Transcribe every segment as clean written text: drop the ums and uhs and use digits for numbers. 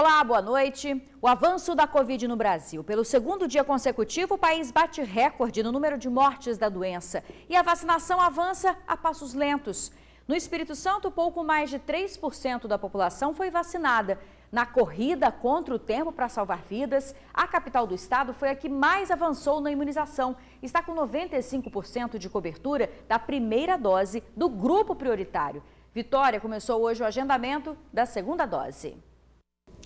Olá, boa noite. O avanço da Covid no Brasil. Pelo segundo dia consecutivo, o país bate recorde no número de mortes da doença. E a vacinação avança a passos lentos. No Espírito Santo, pouco mais de 3% da população foi vacinada. Na corrida contra o tempo para salvar vidas, a capital do estado foi a que mais avançou na imunização. Está com 95% de cobertura da primeira dose do grupo prioritário. Vitória começou hoje o agendamento da segunda dose.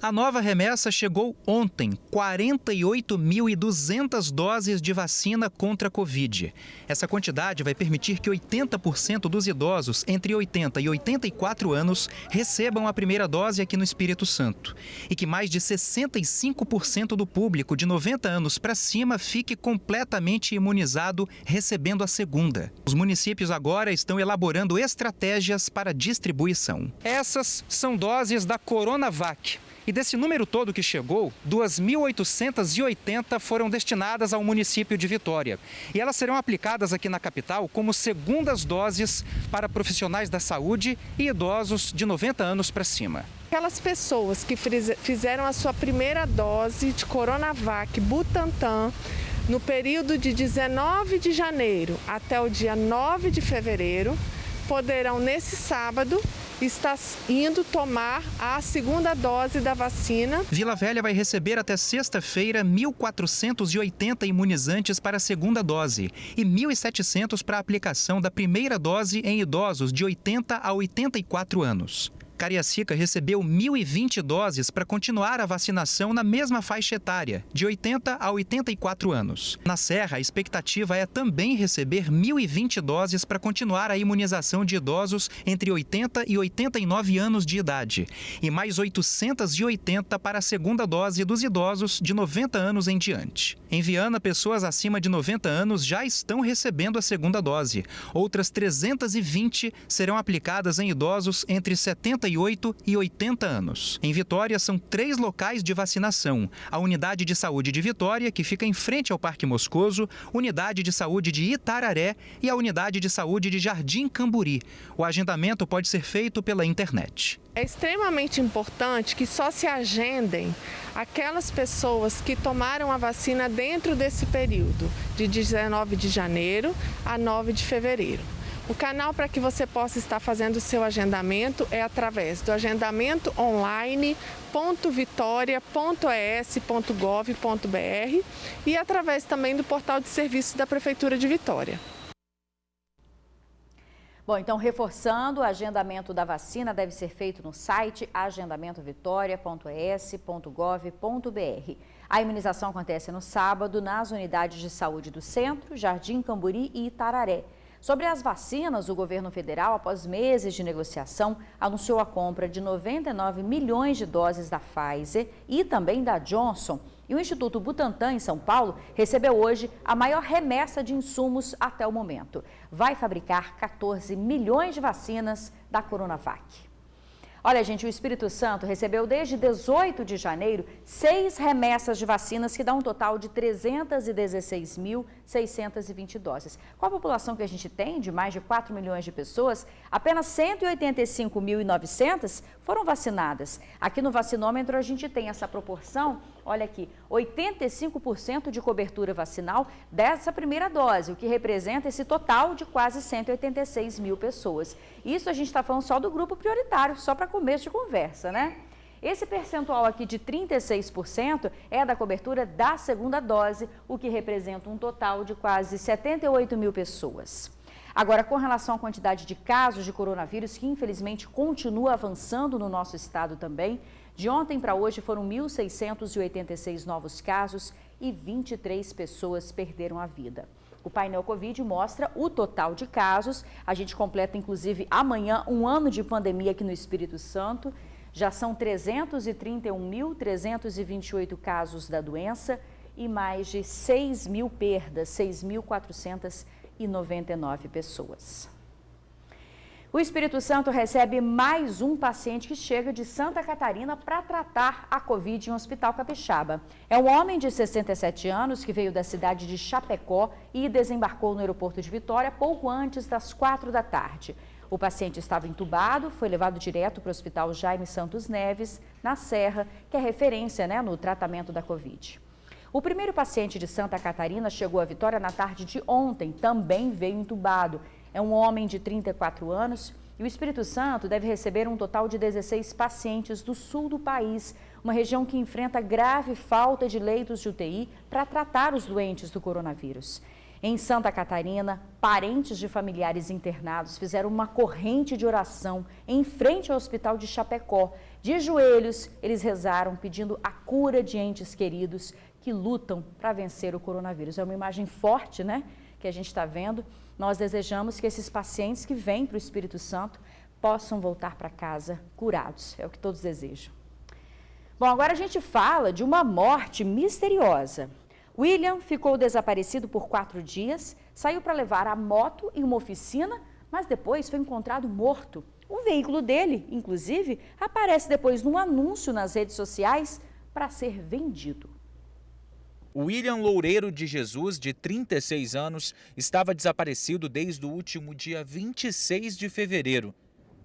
A nova remessa chegou ontem, 48.200 doses de vacina contra a Covid. Essa quantidade vai permitir que 80% dos idosos entre 80 e 84 anos recebam a primeira dose aqui no Espírito Santo. E que mais de 65% do público de 90 anos para cima fique completamente imunizado recebendo a segunda. Os municípios agora estão elaborando estratégias para distribuição. Essas são doses da Coronavac. E desse número todo que chegou, 2.880 foram destinadas ao município de Vitória. E elas serão aplicadas aqui na capital como segundas doses para profissionais da saúde e idosos de 90 anos para cima. Aquelas pessoas que fizeram a sua primeira dose de Coronavac Butantan no período de 19 de janeiro até o dia 9 de fevereiro, poderão nesse sábado está indo tomar a segunda dose da vacina. Vila Velha vai receber até sexta-feira 1.480 imunizantes para a segunda dose e 1.700 para a aplicação da primeira dose em idosos de 80 a 84 anos. Cariacica recebeu 1.020 doses para continuar a vacinação na mesma faixa etária, de 80 a 84 anos. Na Serra, a expectativa é também receber 1.020 doses para continuar a imunização de idosos entre 80 e 89 anos de idade e mais 880 para a segunda dose dos idosos de 90 anos em diante. Em Viana, pessoas acima de 90 anos já estão recebendo a segunda dose. Outras 320 serão aplicadas em idosos entre 78 e 80 anos. Em Vitória, são 3 locais de vacinação. A Unidade de Saúde de Vitória, que fica em frente ao Parque Moscoso, Unidade de Saúde de Itararé e a Unidade de Saúde de Jardim Camburi. O agendamento pode ser feito pela internet. É extremamente importante que só se agendem aquelas pessoas que tomaram a vacina dentro desse período, de 19 de janeiro a 9 de fevereiro. O canal para que você possa estar fazendo o seu agendamento é através do agendamento online.vitoria.es.gov.br e através também do portal de serviços da Prefeitura de Vitória. Bom, então reforçando, o agendamento da vacina deve ser feito no site agendamentovitoria.es.gov.br. A imunização acontece no sábado nas unidades de saúde do Centro, Jardim Camburi e Itararé. Sobre as vacinas, o governo federal, após meses de negociação, anunciou a compra de 99 milhões de doses da Pfizer e também da Johnson. E o Instituto Butantan, em São Paulo, recebeu hoje a maior remessa de insumos até o momento. Vai fabricar 14 milhões de vacinas da Coronavac. Olha, gente, o Espírito Santo recebeu desde 18 de janeiro 6 remessas de vacinas, que dá um total de 316.620 doses. Com a população que a gente tem, de mais de 4 milhões de pessoas, apenas 185.900 foram vacinadas. Aqui no vacinômetro a gente tem essa proporção, olha aqui, 85% de cobertura vacinal dessa primeira dose, o que representa esse total de quase 186 mil pessoas. Isso a gente está falando só do grupo prioritário, só para começo de conversa, né? Esse percentual aqui de 36% é da cobertura da segunda dose, o que representa um total de quase 78 mil pessoas. Agora, com relação à quantidade de casos de coronavírus, que infelizmente continua avançando no nosso estado também, de ontem para hoje foram 1.686 novos casos e 23 pessoas perderam a vida. O painel Covid mostra o total de casos. A gente completa, inclusive, amanhã um ano de pandemia aqui no Espírito Santo. Já são 331.328 casos da doença e mais de 6 mil perdas, 6.499 pessoas. O Espírito Santo recebe mais um paciente que chega de Santa Catarina para tratar a Covid em um hospital capixaba. É um homem de 67 anos que veio da cidade de Chapecó e desembarcou no aeroporto de Vitória pouco antes das 4 da tarde. O paciente estava entubado, foi levado direto para o Hospital Jaime Santos Neves na Serra, que é referência, né, no tratamento da Covid. O primeiro paciente de Santa Catarina chegou à Vitória na tarde de ontem, também veio entubado. É um homem de 34 anos e o Espírito Santo deve receber um total de 16 pacientes do sul do país, uma região que enfrenta grave falta de leitos de UTI para tratar os doentes do coronavírus. Em Santa Catarina, parentes de familiares internados fizeram uma corrente de oração em frente ao Hospital de Chapecó. De joelhos, eles rezaram pedindo a cura de entes queridos que lutam para vencer o coronavírus. É uma imagem forte, né, que a gente está vendo. Nós desejamos que esses pacientes que vêm para o Espírito Santo possam voltar para casa curados. É o que todos desejam. Bom, agora a gente fala de uma morte misteriosa. William ficou desaparecido por 4 dias, saiu para levar a moto em uma oficina, mas depois foi encontrado morto. O veículo dele, inclusive, aparece depois num anúncio nas redes sociais para ser vendido. William Loureiro de Jesus, de 36 anos, estava desaparecido desde o último dia 26 de fevereiro.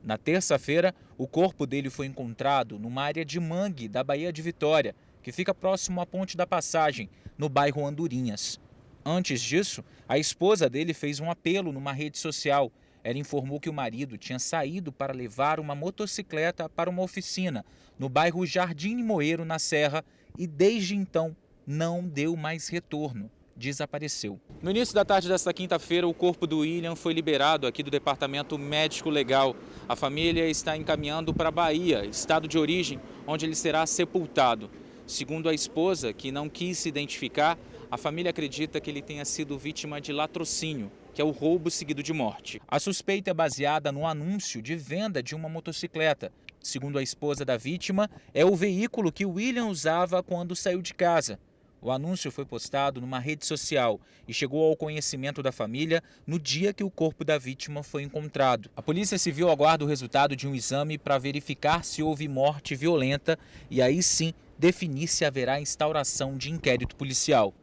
Na terça-feira, o corpo dele foi encontrado numa área de mangue da Baía de Vitória, que fica próximo à Ponte da Passagem, no bairro Andorinhas. Antes disso, a esposa dele fez um apelo numa rede social. Ela informou que o marido tinha saído para levar uma motocicleta para uma oficina, no bairro Jardim Moeiro, na Serra, e desde então não deu mais retorno. Desapareceu. No início da tarde desta quinta-feira, o corpo do William foi liberado aqui do Departamento Médico Legal. A família está encaminhando para a Bahia, estado de origem, onde ele será sepultado. Segundo a esposa, que não quis se identificar, a família acredita que ele tenha sido vítima de latrocínio, que é o roubo seguido de morte. A suspeita é baseada no anúncio de venda de uma motocicleta. Segundo a esposa da vítima, é o veículo que William usava quando saiu de casa. O anúncio foi postado numa rede social e chegou ao conhecimento da família no dia que o corpo da vítima foi encontrado. A Polícia Civil aguarda o resultado de um exame para verificar se houve morte violenta e aí sim definir se haverá instauração de inquérito policial.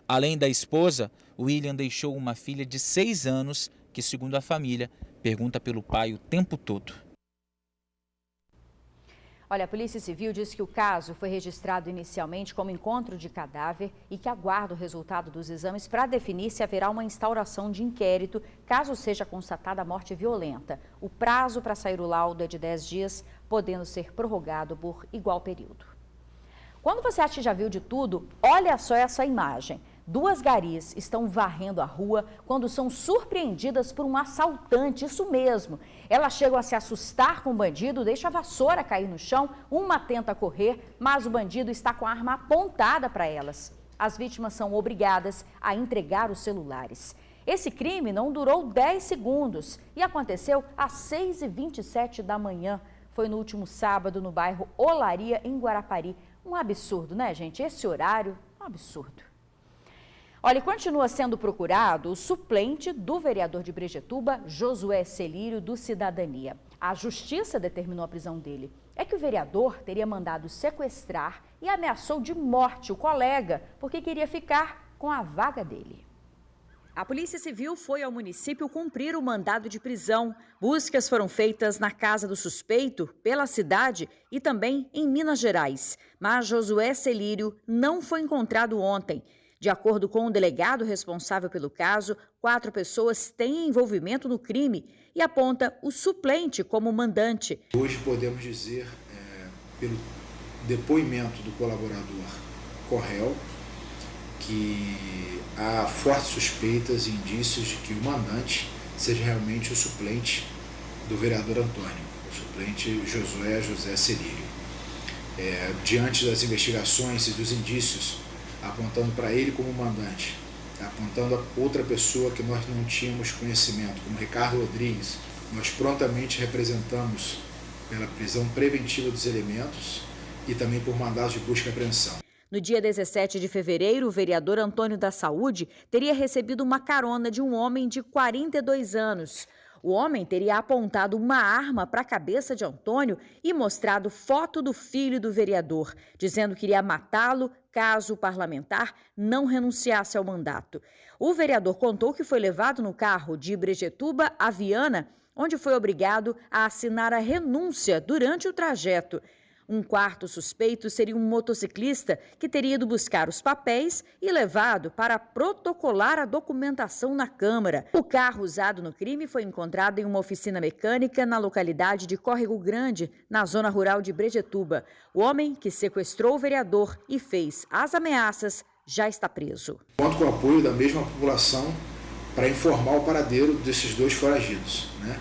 Além da esposa, William deixou uma filha de 6 anos que, segundo a família, pergunta pelo pai o tempo todo. Olha, a Polícia Civil diz que o caso foi registrado inicialmente como encontro de cadáver e que aguarda o resultado dos exames para definir se haverá uma instauração de inquérito caso seja constatada a morte violenta. O prazo para sair o laudo é de 10 dias, podendo ser prorrogado por igual período. Quando você acha que já viu de tudo, olha só essa imagem. 2 garis estão varrendo a rua quando são surpreendidas por um assaltante, isso mesmo. Elas chegam a se assustar com o bandido, deixa a vassoura cair no chão, uma tenta correr, mas o bandido está com a arma apontada para elas. As vítimas são obrigadas a entregar os celulares. Esse crime não durou 10 segundos e aconteceu às 6h27 da manhã. Foi no último sábado no bairro Olaria, em Guarapari. Um absurdo, né, gente? Esse horário, um absurdo. Olha, continua sendo procurado o suplente do vereador de Brejetuba, Josué Celírio, do Cidadania. A justiça determinou a prisão dele. É que o vereador teria mandado sequestrar e ameaçou de morte o colega, porque queria ficar com a vaga dele. A Polícia Civil foi ao município cumprir o mandado de prisão. Buscas foram feitas na casa do suspeito, pela cidade e também em Minas Gerais. Mas Josué Celírio não foi encontrado ontem. De acordo com o delegado responsável pelo caso, 4 pessoas têm envolvimento no crime e aponta o suplente como mandante. Hoje podemos dizer, pelo depoimento do colaborador Correl, que há fortes suspeitas e indícios de que o mandante seja realmente o suplente do vereador Antônio, o suplente José Celírio. Diante das investigações e dos indícios apontando para ele como mandante, apontando a outra pessoa que nós não tínhamos conhecimento, como Ricardo Rodrigues, nós prontamente representamos pela prisão preventiva dos elementos e também por mandados de busca e apreensão. No dia 17 de fevereiro, o vereador Antônio da Saúde teria recebido uma carona de um homem de 42 anos. O homem teria apontado uma arma para a cabeça de Antônio e mostrado foto do filho do vereador, dizendo que iria matá-lo caso o parlamentar não renunciasse ao mandato. O vereador contou que foi levado no carro de Brejetuba a Viana, onde foi obrigado a assinar a renúncia durante o trajeto. Um quarto suspeito seria um motociclista que teria ido buscar os papéis e levado para protocolar a documentação na Câmara. O carro usado no crime foi encontrado em uma oficina mecânica na localidade de Córrego Grande, na zona rural de Brejetuba. O homem que sequestrou o vereador e fez as ameaças já está preso. Conto com o apoio da mesma população para informar o paradeiro desses dois foragidos, né?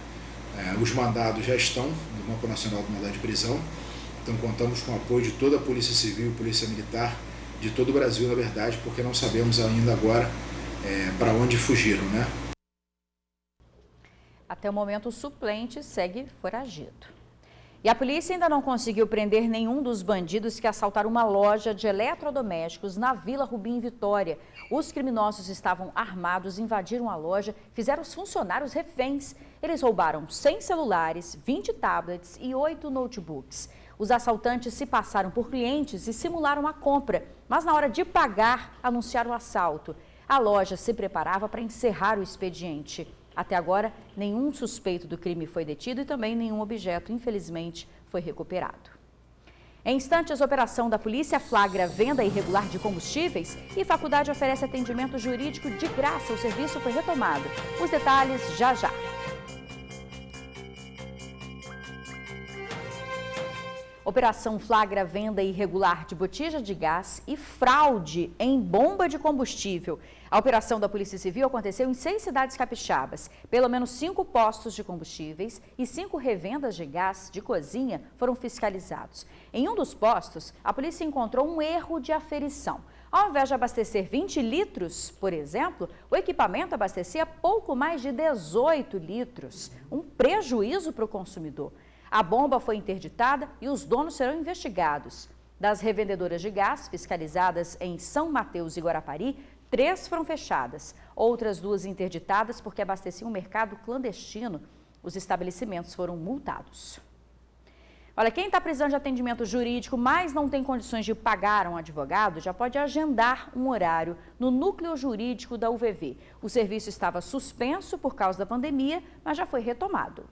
Os mandados já estão no Banco Nacional de Mandado de Prisão, então contamos com o apoio de toda a Polícia Civil e Polícia Militar, de todo o Brasil, na verdade, porque não sabemos ainda agora para onde fugiram, né? Até o momento, o suplente segue foragido. E a polícia ainda não conseguiu prender nenhum dos bandidos que assaltaram uma loja de eletrodomésticos na Vila Rubim, Vitória. Os criminosos estavam armados, invadiram a loja, fizeram os funcionários reféns. Eles roubaram 100 celulares, 20 tablets e 8 notebooks. Os assaltantes se passaram por clientes e simularam a compra, mas na hora de pagar, anunciaram o assalto. A loja se preparava para encerrar o expediente. Até agora, nenhum suspeito do crime foi detido e também nenhum objeto, infelizmente, foi recuperado. Em instantes, a operação da polícia flagra venda irregular de combustíveis e faculdade oferece atendimento jurídico de graça. O serviço foi retomado. Os detalhes já já. Operação flagra venda irregular de botija de gás e fraude em bomba de combustível. A operação da Polícia Civil aconteceu em 6 cidades capixabas. Pelo menos 5 postos de combustíveis e 5 revendas de gás de cozinha foram fiscalizados. Em um dos postos, a polícia encontrou um erro de aferição. Ao invés de abastecer 20 litros, por exemplo, o equipamento abastecia pouco mais de 18 litros. Um prejuízo para o consumidor. A bomba foi interditada e os donos serão investigados. Das revendedoras de gás fiscalizadas em São Mateus e Guarapari, 3 foram fechadas. Outras 2 interditadas porque abasteciam um mercado clandestino. Os estabelecimentos foram multados. Olha, quem está precisando de atendimento jurídico, mas não tem condições de pagar um advogado, já pode agendar um horário no núcleo jurídico da UVV. O serviço estava suspenso por causa da pandemia, mas já foi retomado.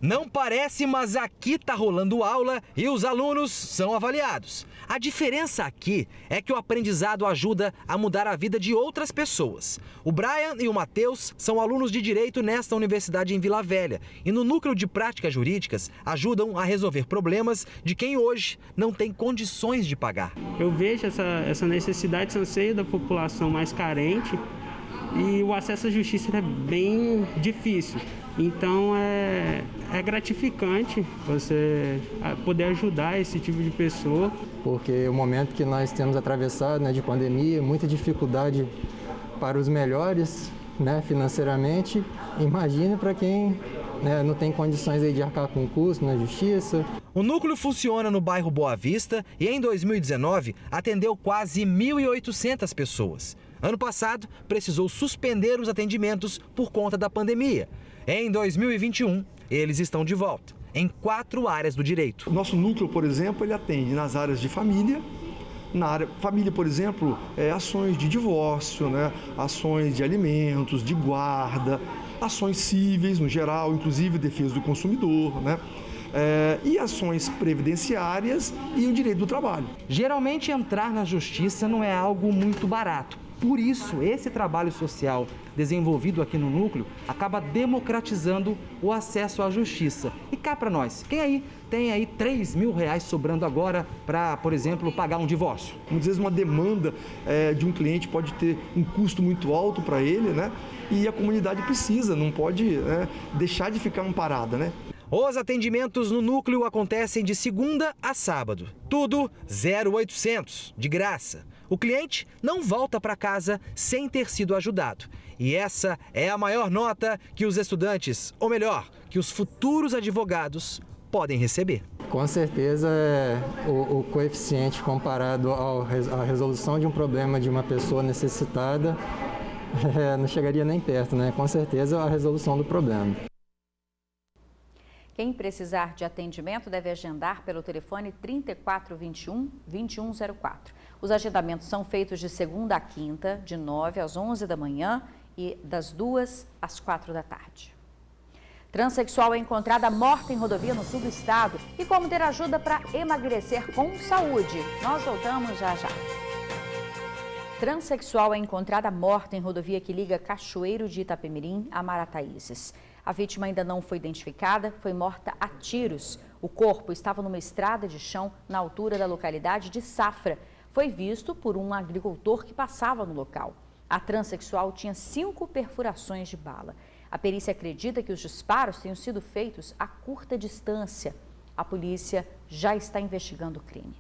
Não parece, mas aqui tá rolando aula e os alunos são avaliados. A diferença aqui é que o aprendizado ajuda a mudar a vida de outras pessoas. O Brian e o Matheus são alunos de Direito nesta universidade em Vila Velha e no Núcleo de Práticas Jurídicas ajudam a resolver problemas de quem hoje não tem condições de pagar. Eu vejo essa necessidade, esse anseio da população mais carente e o acesso à justiça é bem difícil. Então é gratificante você poder ajudar esse tipo de pessoa. Porque o momento que nós temos atravessado, né, de pandemia, muita dificuldade para os melhores, né, financeiramente, imagina para quem, né, não tem condições aí de arcar com o custo na justiça. O núcleo funciona no bairro Boa Vista e em 2019 atendeu quase 1.800 pessoas. Ano passado, precisou suspender os atendimentos por conta da pandemia. Em 2021, eles estão de volta, em 4 áreas do direito. O nosso núcleo, por exemplo, ele atende nas áreas de família. Na área família, por exemplo, ações de divórcio, né? Ações de alimentos, de guarda, ações cíveis no geral, inclusive defesa do consumidor, né? E ações previdenciárias e o direito do trabalho. Geralmente entrar na justiça não é algo muito barato. Por isso, esse trabalho social desenvolvido aqui no núcleo acaba democratizando o acesso à justiça. E cá para nós, quem aí tem aí R$3.000 sobrando agora para, por exemplo, pagar um divórcio? Muitas vezes uma demanda de um cliente pode ter um custo muito alto para ele, né? E a comunidade precisa, não pode deixar de ficar amparada, né? Os atendimentos no núcleo acontecem de segunda a sábado. Tudo 0800, de graça. O cliente não volta para casa sem ter sido ajudado. E essa é a maior nota que os estudantes, ou melhor, que os futuros advogados podem receber. Com certeza, o coeficiente comparado à resolução de um problema de uma pessoa necessitada não chegaria nem perto, né? Com certeza, a resolução do problema. Quem precisar de atendimento deve agendar pelo telefone 3421-2104. Os agendamentos são feitos de segunda a quinta, de 9 às 11 da manhã e das 2 às 4 da tarde. Transsexual é encontrada morta em rodovia no sul do estado. E como ter ajuda para emagrecer com saúde? Nós voltamos já já. Transsexual é encontrada morta em rodovia que liga Cachoeiro de Itapemirim a Marataízes. A vítima ainda não foi identificada, foi morta a tiros. O corpo estava numa estrada de chão na altura da localidade de Safra. Foi visto por um agricultor que passava no local. A transexual tinha 5 perfurações de bala. A perícia acredita que os disparos tenham sido feitos a curta distância. A polícia já está investigando o crime.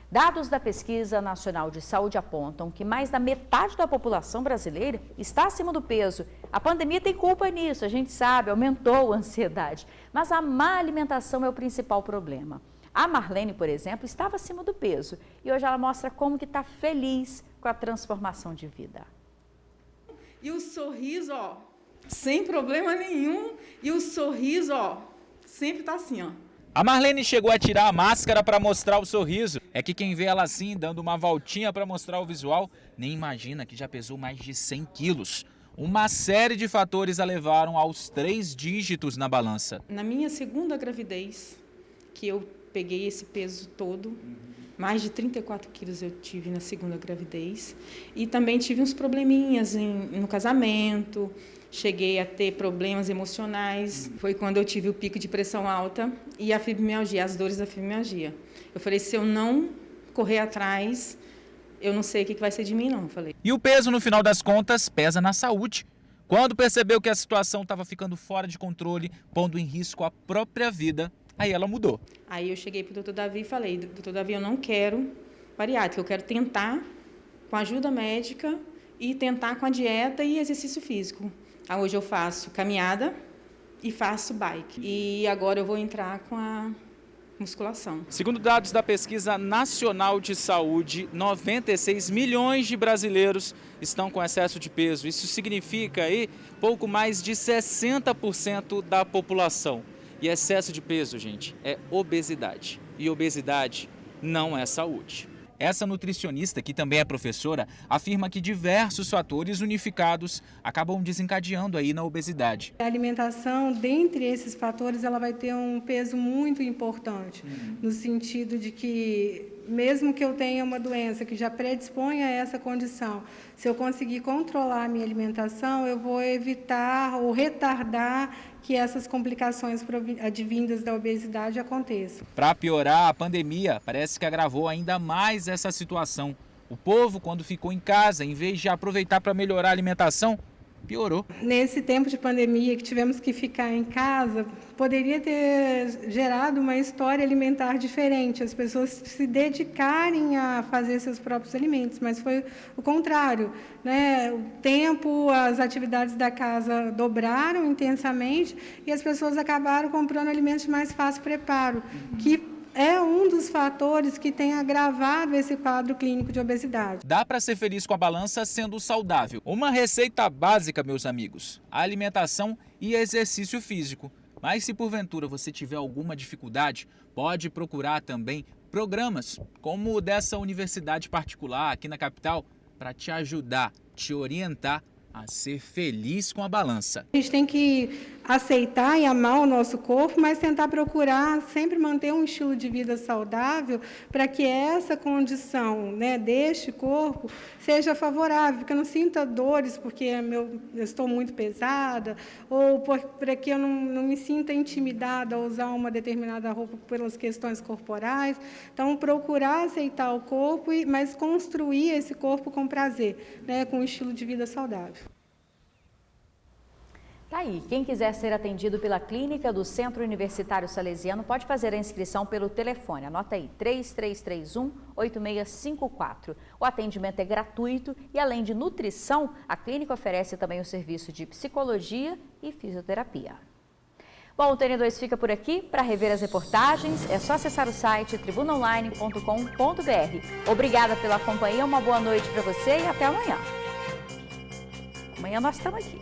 Dados da Pesquisa Nacional de Saúde apontam que mais da metade da população brasileira está acima do peso. A pandemia tem culpa nisso, a gente sabe, aumentou a ansiedade. Mas a má alimentação é o principal problema. A Marlene, por exemplo, estava acima do peso e hoje ela mostra como que está feliz com a transformação de vida. E o sorriso, ó, sem problema nenhum. E o sorriso, ó, sempre tá assim, ó. A Marlene chegou a tirar a máscara para mostrar o sorriso. É que quem vê ela assim, dando uma voltinha para mostrar o visual, nem imagina que já pesou mais de 100 quilos. Uma série de fatores a levaram aos 3 dígitos na balança. Na minha segunda gravidez, que eu peguei esse peso todo, mais de 34 quilos eu tive na segunda gravidez. E também tive uns probleminhas no casamento, cheguei a ter problemas emocionais. Foi quando eu tive o pico de pressão alta e a fibromialgia, as dores da fibromialgia. Eu falei, se eu não correr atrás, eu não sei o que vai ser de mim, não. Eu falei. E o peso, no final das contas, pesa na saúde. Quando percebeu que a situação estava ficando fora de controle, pondo em risco a própria vida, aí ela mudou. Aí eu cheguei para o doutor Davi e falei, doutor Davi, eu não quero bariátrica, eu quero tentar com a ajuda médica e tentar com a dieta e exercício físico. Hoje eu faço caminhada e faço bike. E agora eu vou entrar com a musculação. Segundo dados da Pesquisa Nacional de Saúde, 96 milhões de brasileiros estão com excesso de peso. Isso significa aí pouco mais de 60% da população. E excesso de peso, gente, é obesidade. E obesidade não é saúde. Essa nutricionista, que também é professora, afirma que diversos fatores unificados acabam desencadeando aí na obesidade. A alimentação, dentre esses fatores, ela vai ter um peso muito importante, no sentido de que, mesmo que eu tenha uma doença que já predispõe a essa condição, se eu conseguir controlar a minha alimentação, eu vou evitar ou retardar que essas complicações advindas da obesidade aconteçam. Para piorar, a pandemia parece que agravou ainda mais essa situação. O povo, quando ficou em casa, em vez de aproveitar para melhorar a alimentação, piorou. Nesse tempo de pandemia que tivemos que ficar em casa, poderia ter gerado uma história alimentar diferente, as pessoas se dedicarem a fazer seus próprios alimentos, mas foi o contrário, né? O tempo, as atividades da casa dobraram intensamente e as pessoas acabaram comprando alimentos de mais fácil preparo, que é um dos fatores que tem agravado esse quadro clínico de obesidade. Dá para ser feliz com a balança sendo saudável. Uma receita básica, meus amigos, alimentação e exercício físico. Mas se porventura você tiver alguma dificuldade, pode procurar também programas como o dessa universidade particular aqui na capital para te ajudar, te orientar a ser feliz com a balança. A gente tem que aceitar e amar o nosso corpo, mas tentar procurar sempre manter um estilo de vida saudável para que essa condição, né, deste corpo seja favorável, que eu não sinta dores porque eu estou muito pesada ou para que eu não me sinta intimidada a usar uma determinada roupa pelas questões corporais. Então, procurar aceitar o corpo, mas construir esse corpo com prazer, né, com um estilo de vida saudável. Tá aí, quem quiser ser atendido pela clínica do Centro Universitário Salesiano pode fazer a inscrição pelo telefone, anota aí, 3331-8654. O atendimento é gratuito e além de nutrição, a clínica oferece também o serviço de psicologia e fisioterapia. Bom, o TN2 fica por aqui. Para rever as reportagens, é só acessar o site tribunaonline.com.br. Obrigada pela companhia, uma boa noite para você e até amanhã. Amanhã nós estamos aqui.